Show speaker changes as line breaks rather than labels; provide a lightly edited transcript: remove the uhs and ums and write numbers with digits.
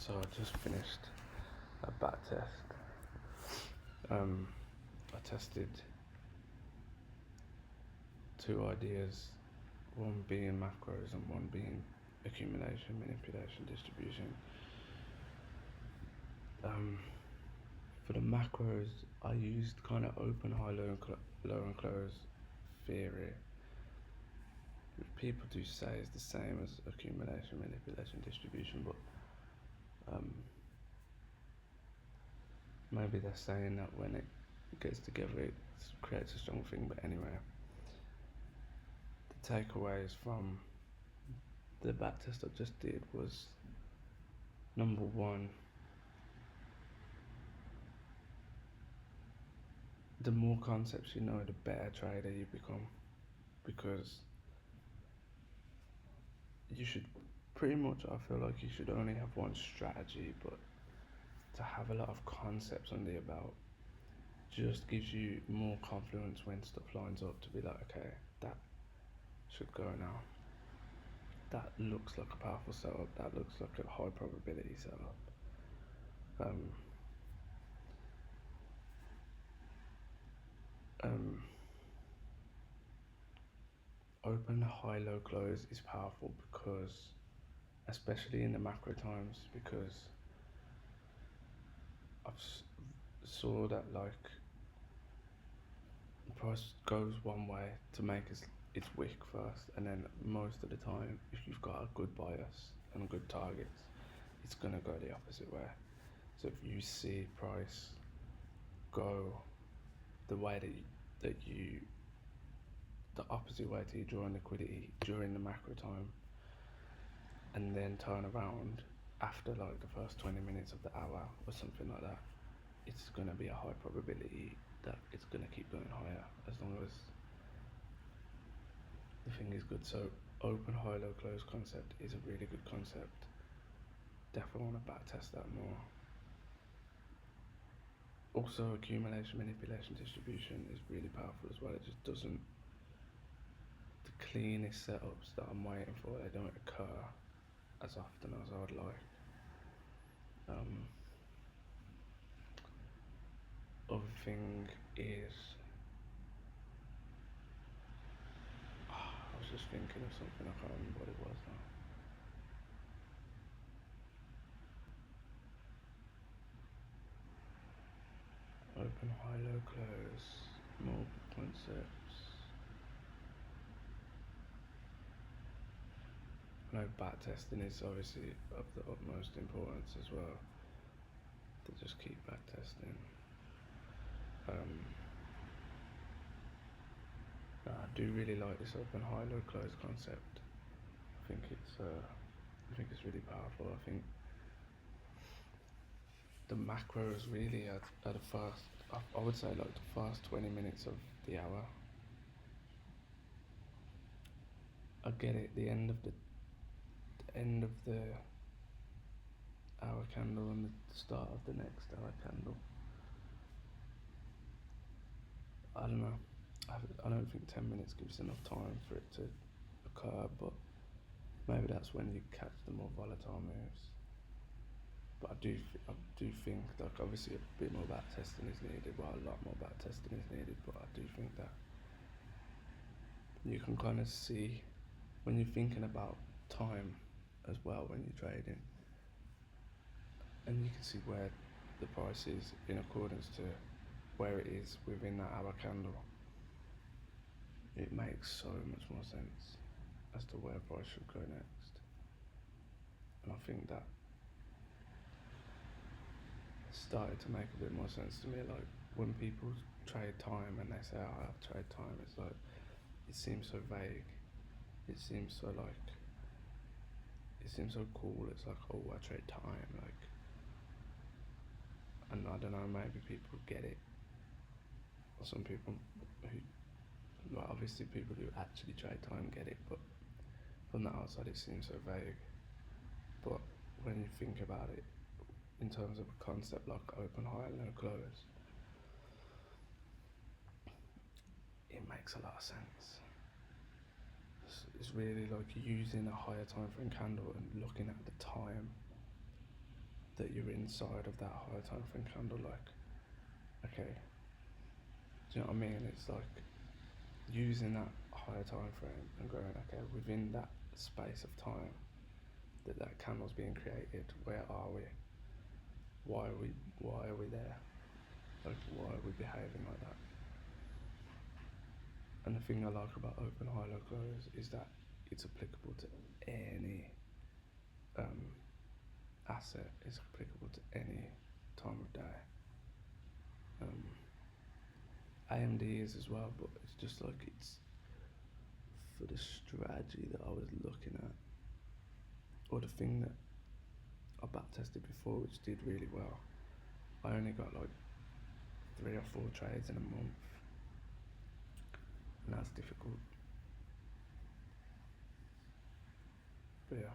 So I just finished a back test. I tested two ideas, one being macros and one being accumulation, manipulation, distribution. For the macros, I used kind of open, high, low and close theory. People do say it's the same as accumulation, manipulation, distribution, but maybe they're saying that when it gets together it creates a strong thing. But anyway, the takeaways from the back test I just did was, number one, the more concepts you know, the better trader you become, because you should pretty much, I feel like you should only have one strategy, but to have a lot of concepts under your belt just gives you more confidence when stuff lines up to be like, okay, that should go now. That looks like a powerful setup. That looks like a high probability setup. Um, um, Open, high, low, close is powerful because, especially in the macro times, because I've saw that like the price goes one way to make its wick first, and then most of the time, if you've got a good bias and good targets, it's gonna go the opposite way. So if you see price go the way that you the opposite way to you drawing liquidity during the macro time, and then turn around after like the first 20 minutes of the hour or something like that, it's going to be a high probability that it's going to keep going higher as long as the thing is good. So open, high, low, close concept is a really good concept. Definitely want to back test that more. Also, accumulation, manipulation, distribution is really powerful as well. It just doesn't, the cleanest setups that I'm waiting for, they don't occur as often as I would like. Other thing is, I was just thinking of something, I can't remember what it was now. Open, high, low, close, more concepts. I know back testing is obviously of the utmost importance as well, to just keep back testing. I do really like this open, high, low, close concept. I think it's really powerful. I think the macros really are the first, I would say like the first 20 minutes of the hour. I get it, the end of the hour candle and the start of the next hour candle. I don't know. I don't think 10 minutes gives enough time for it to occur, but maybe that's when you catch the more volatile moves. But I do think like obviously a bit more back testing is needed. Well, a lot more back testing is needed, but I do think that you can kind of see when you're thinking about time as well when you're trading, and you can see where the price is in accordance to where it is within that hour candle. It makes so much more sense as to where price should go next. And I think that started to make a bit more sense to me. Like when people trade time and they say, "Oh, I trade time," it's like it seems so vague. It seems so like it seems so cool. It's like, oh, I trade time, like, and I don't know. Maybe people get it, or some people who, well, obviously people who actually trade time get it, but from the outside it seems so vague. But when you think about it, in terms of a concept like open, high, and low, close, it makes a lot of sense. It's really like using a higher time frame candle and looking at the time that you're inside of that higher time frame candle. Like, okay, do you know what I mean? It's like using that higher time frame and going, okay, within that space of time that candle's being created, where are we? Why are we there? Like, why are we behaving like that? And the thing I like about open high low close is that it's applicable to any asset. It's applicable to any time of day. AMD is as well, but it's just like it's for the strategy that I was looking at, or the thing that I back tested before, which did really well. I only got like 3 or 4 trades in a month, and that's difficult. But yeah.